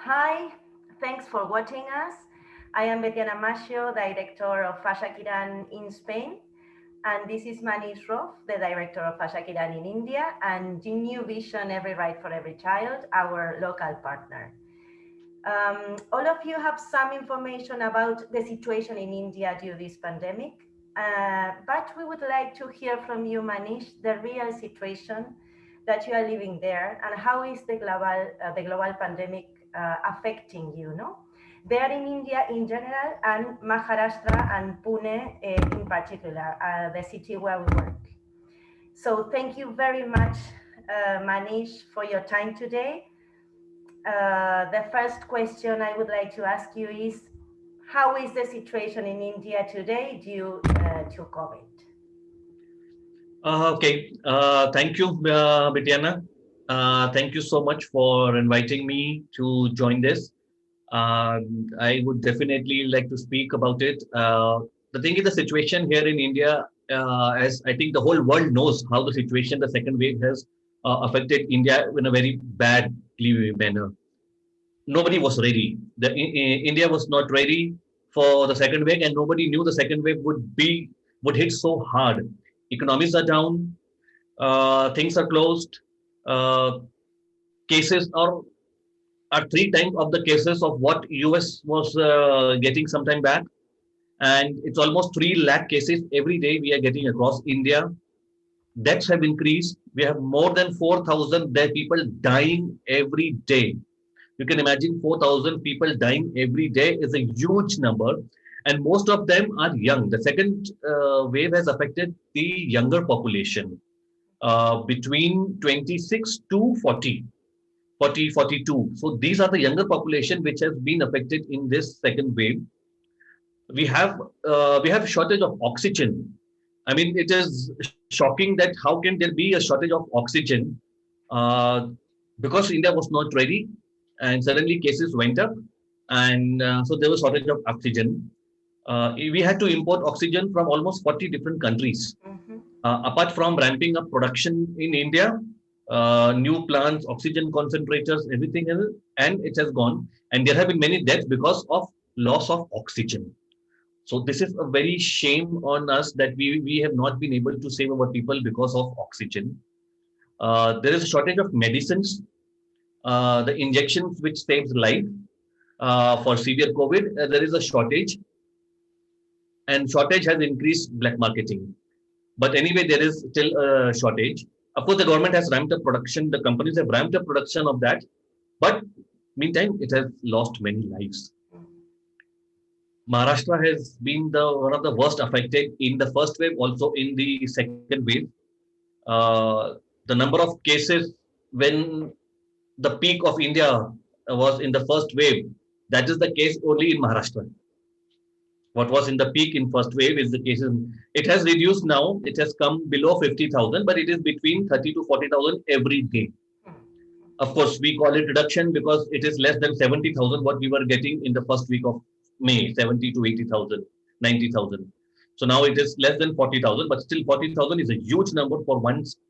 Hi, thanks for watching us. I am Betiana Mascio, director of Asha-Kiran in Spain, and this is Manish, the director of Asha-Kiran in India, and New Vision Every Right for Every Child, our local partner. All of you have some information about the situation in India due to this pandemic, but we would like to hear from you, Manish, the real situation that you are living there, and how is the global pandemic affecting you, no? There in India in general, and Maharashtra and Pune in particular, the city where we work. So thank you very much, Manish, for your time today. The first question I would like to ask you is, how is the situation in India today due to COVID? Okay, thank you, Bitiana. Thank you so much for inviting me to join this. I would definitely like to speak about it. The thing is, the situation here in India, as I think the whole world knows how the situation, the second wave has affected India in a very badly manner. Nobody was ready. India was not ready for the second wave, and nobody knew the second wave would hit so hard. Economies are down, things are closed, uh, cases are three times of the cases of what US was getting some time back, and it's almost 3 lakh cases every day we are getting across India. Deaths have increased. We have more than 4,000 dead people dying every day. You can imagine 4,000 people dying every day is a huge number, and most of them are young. The second wave has affected the younger population between 26 to 40, 40, 42. So these are the younger population which has been affected in this second wave. We have shortage of oxygen. I mean, it is shocking that how can there be a shortage of oxygen uh, because India was not ready, and suddenly cases went up, and so there was shortage of oxygen. We had to import oxygen from almost 40 different countries. Mm-hmm. Apart from ramping up production in India, new plants, oxygen concentrators, everything else, and it has gone. And there have been many deaths because of loss of oxygen. So this is a very shame on us that we have not been able to save our people because of oxygen. There is a shortage of medicines, the injections which saves life for severe COVID. There is a shortage, and shortage has increased black marketing. But anyway, there is still a shortage. Of course, the government has ramped up production. The companies have ramped up production of that. But meantime, it has lost many lives. Maharashtra has been the one of the worst affected in the first wave, also in the second wave. The number of cases when the peak of India was in the first wave, that is the case only in Maharashtra. What was in the peak in first wave is the case. It has reduced now. It has come below 50,000, but it is between 30 to 40,000 every day. Of course, we call it reduction because it is less than 70,000 what we were getting in the first week of May, 70 to 80,000, 90,000. So now it is less than 40,000, but still 40,000 is a huge number for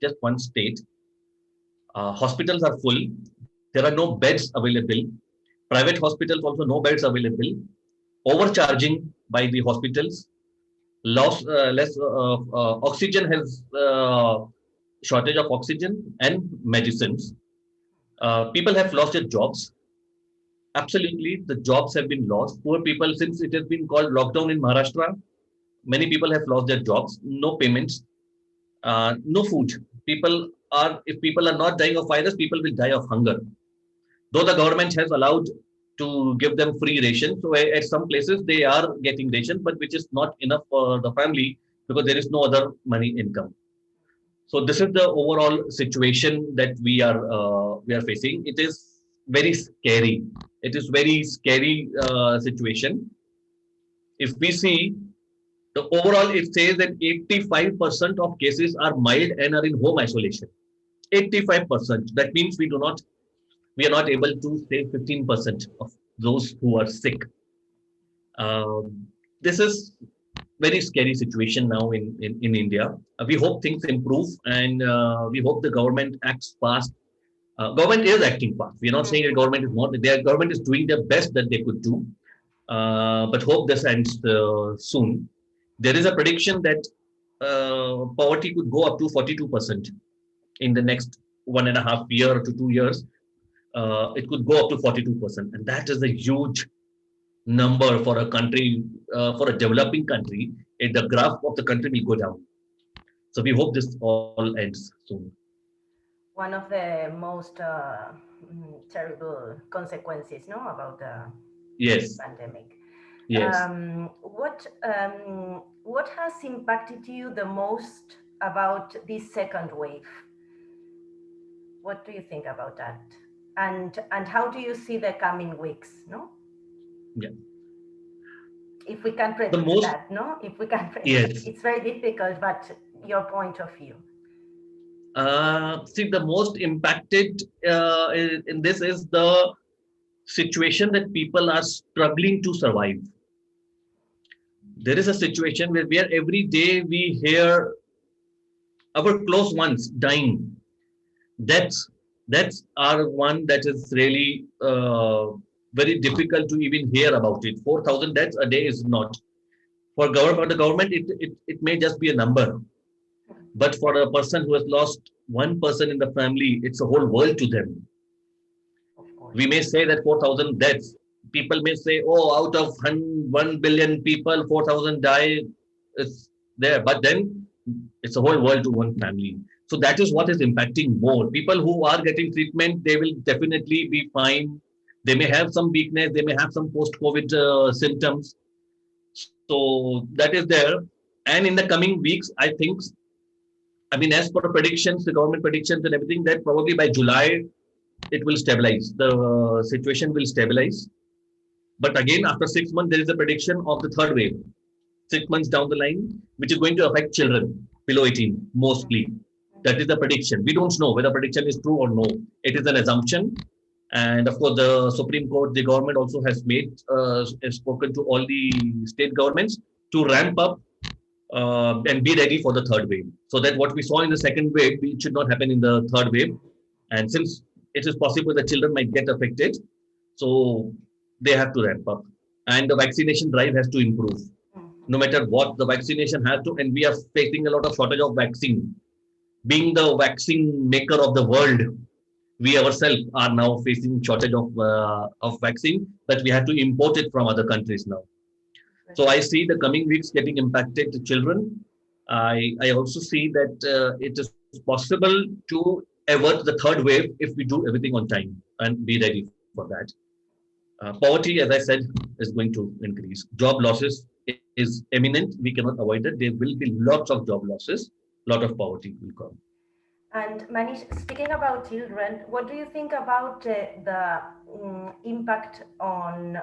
just one state. Hospitals are full. There are no beds available. Private hospitals also no beds available. Overcharging by the hospitals. Less oxygen has shortage of oxygen and medicines. People have lost their jobs. Absolutely, the jobs have been lost. Poor people, since it has been called lockdown in Maharashtra, many people have lost their jobs. No payments, no food. If people are not dying of virus, people will die of hunger. Though the government has allowed to give them free ration, so at some places they are getting ration, but which is not enough for the family because there is no other money income. So this is the overall situation that we are facing. It is very scary. It is very scary situation. If we see the overall, it says that 85% of cases are mild and are in home isolation. 85%. That means we are not able to save 15% of those who are sick. This is very scary situation now in India. We hope things improve, and we hope the government acts fast Government is acting fast. We are not saying the government is not. Their government is doing their best that they could do. But hope this ends soon. There is a prediction that poverty could go up to 42% in the next 1.5 year to 2 years. It could go up to 42%, and that is a huge number for a country, for a developing country. The graph of the country will go down. So we hope this all ends soon. One of the most terrible consequences, no, about the pandemic. Yes. What has impacted you the most about this second wave? What do you think about that? And how do you see the coming weeks? No. Yeah. If we can predict that, no. If we can predict, yes. It's very difficult. But your point of view. See, the most impacted in this is the situation that people are struggling to survive. There is a situation where every day we hear our close ones dying. That's our one that is really very difficult to even hear about it. 4,000 deaths a day is not. For the government, it may just be a number. But for a person who has lost one person in the family, it's a whole world to them. We may say that 4,000 deaths. People may say, oh, out of 1 billion people, 4,000 die. It's there. But then it's a whole world to one family. So that is what is impacting more. People who are getting treatment, they will definitely be fine. They may have some weakness. They may have some post-COVID symptoms. So that is there. And in the coming weeks, I think, as per predictions, the government predictions and everything, that probably by July, it will stabilize. The situation will stabilize. But again, after 6 months, there is a prediction of the third wave. 6 months down the line, which is going to affect children below 18, mostly. That is the prediction. We don't know whether prediction is true or no. It is an assumption. And of course, the Supreme Court, the government also has spoken to all the state governments to ramp up and be ready for the third wave. So that what we saw in the second wave, it should not happen in the third wave. And since it is possible that children might get affected, so they have to ramp up. And the vaccination drive has to improve. No matter what, the vaccination has to, and we are facing a lot of shortage of vaccine. Being the vaccine maker of the world, we ourselves are now facing shortage of vaccine, that we have to import it from other countries now. So I see the coming weeks getting impacted to children. I also see that it is possible to avert the third wave if we do everything on time and be ready for that. Poverty, as I said, is going to increase. Job losses is imminent. We cannot avoid it. There will be lots of job losses. Lot of poverty will come. And Manish, speaking about children, what do you think about the impact on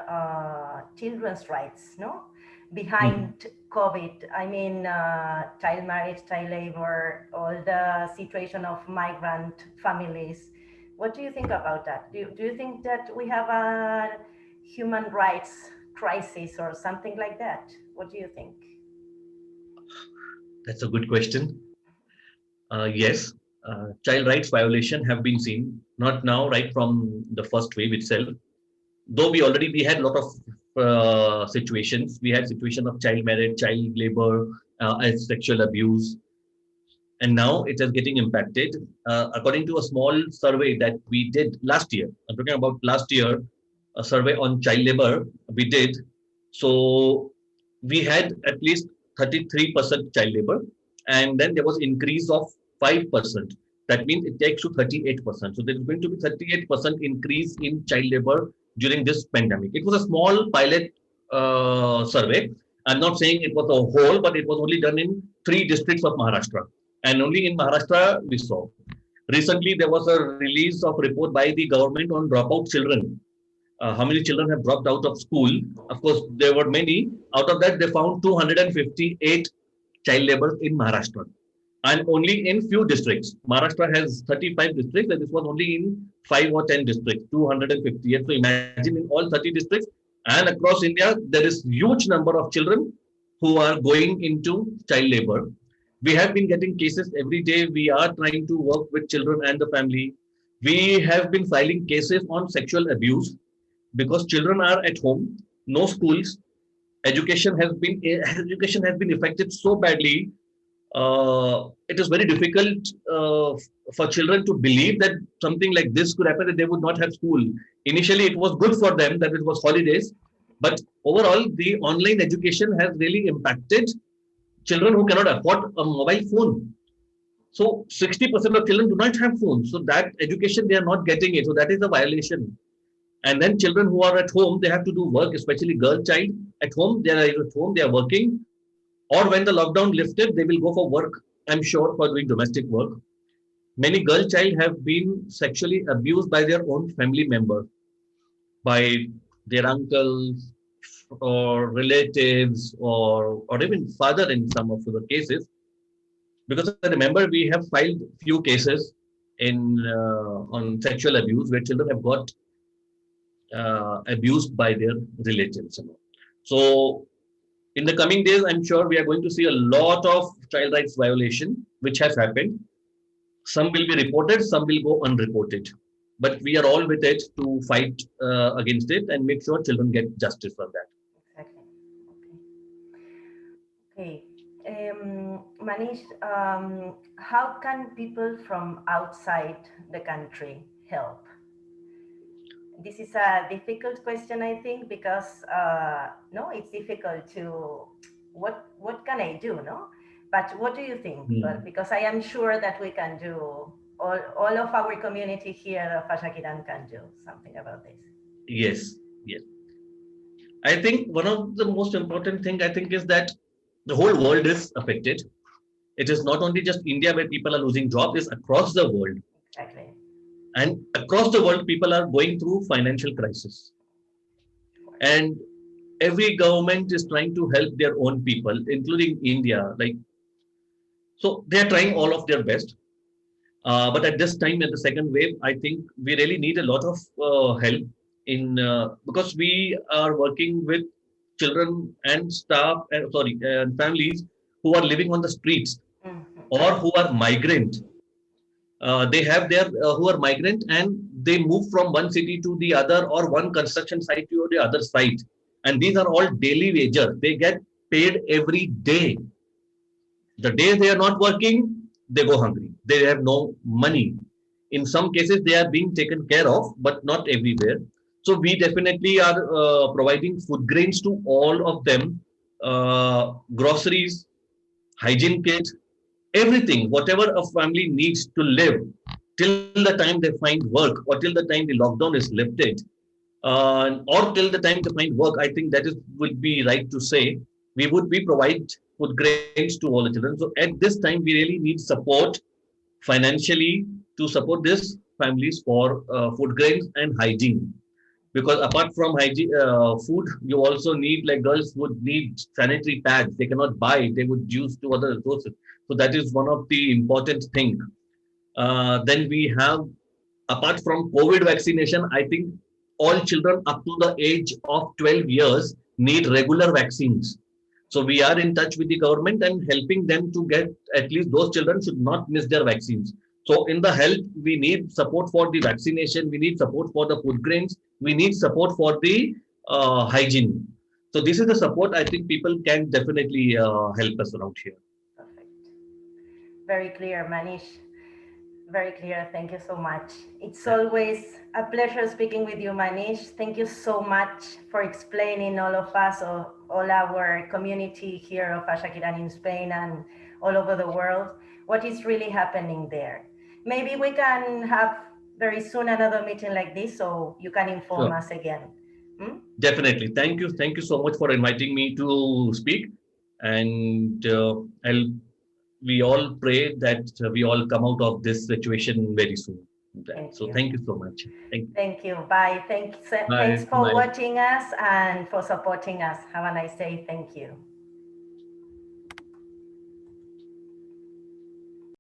children's rights, no? Behind COVID? Child marriage, child labor, all the situation of migrant families. What do you think about that? Do you think that we have a human rights crisis or something like that? What do you think? That's a good question. Yes, child rights violation have been seen, not now, right from the first wave itself. Though we had a lot of situations. We had situation of child marriage, child labor, and sexual abuse. And now it is getting impacted. According to a small survey that we did last year, I'm talking about last year, a survey on child labor we did. So we had at least 33% child labor, and then there was increase of 5%. That means it takes to 38%. So there is going to be 38% increase in child labor during this pandemic. It was a small pilot survey. I'm not saying it was a whole, but it was only done in 3 districts of Maharashtra. And only in Maharashtra we saw. Recently, there was a release of report by the government on dropout children. How many children have dropped out of school? Of course, there were many. Out of that, they found 258 child laborers in Maharashtra. And only in few districts. Maharashtra has 35 districts, and this was only in 5 or 10 districts, 258. So imagine in all 30 districts and across India, there is huge number of children who are going into child labor. We have been getting cases every day. We are trying to work with children and the family. We have been filing cases on sexual abuse because children are at home, no schools, education has been affected so badly. It is very difficult for children to believe that something like this could happen, that they would not have school. Initially, it was good for them that it was holidays, but overall, the online education has really impacted children who cannot afford a mobile phone. So 60% of children do not have phones. So that education, they are not getting it. So that is a violation. And then children who are at home, they have to do work, especially girl child at home. They are at home, they are working. Or when the lockdown lifted, they will go for work, I'm sure, for doing domestic work. Many girl child have been sexually abused by their own family member, by their uncles or relatives or even father in some of the cases. Because I remember we have filed few cases in on sexual abuse where children have got abused by their relatives. So in the coming days, I'm sure we are going to see a lot of child rights violation which has happened. Some will be reported, some will go unreported. But we are all with it to fight against it and make sure children get justice for that. Exactly. Okay. Manish, how can people from outside the country help? This is a difficult question, I think, because no, it's difficult to what can I do, no? But what do you think? But because I am sure that we can do, all of our community here of Asha-Kiran can do something about this. Yes, yes. I think one of the most important thing I think is that the whole world is affected. It is not only just India where people are losing jobs, it's across the world. Exactly. And across the world, people are going through financial crisis. And every government is trying to help their own people, including India. So they are trying all of their best. But at this time, in the second wave, I think we really need a lot of help in because we are working with children and staff, and families who are living on the streets or who are migrant. They have their who are migrant and they move from one city to the other or one construction site to the other site. And these are all daily wagers. They get paid every day. The day they are not working, they go hungry. They have no money. In some cases, they are being taken care of, but not everywhere. So we definitely are providing food grains to all of them, groceries, hygiene kit, everything, whatever a family needs to live till the time they find work or till the time the lockdown is lifted or till the time they find work, I think that is would be right to say we would be provide food grains to all the children. So at this time, we really need support financially to support these families for food grains and hygiene. Because apart from hygiene, food, you also need, like girls would need sanitary pads. They cannot buy; they would use to other resources. So that is one of the important thing. Then we have, apart from COVID vaccination, I think all children up to the age of 12 years need regular vaccines. So we are in touch with the government and helping them to get, at least those children should not miss their vaccines. So in the health, we need support for the vaccination, we need support for the food grains, we need support for the hygiene. So this is the support I think people can definitely help us around here. Perfect. Very clear, Manish. Very clear. Thank you so much. It's always a pleasure speaking with you, Manish. Thank you so much for explaining all of us, all our community here of Asha-Kiran in Spain and all over the world, what is really happening there. Maybe we can have very soon another meeting like this so you can inform us again. Definitely. Thank you. Thank you so much for inviting me to speak. And we all pray that we all come out of this situation very soon. Thank you so much. Thank you. Bye. Thanks for watching us and for supporting us. Have a nice day. Thank you.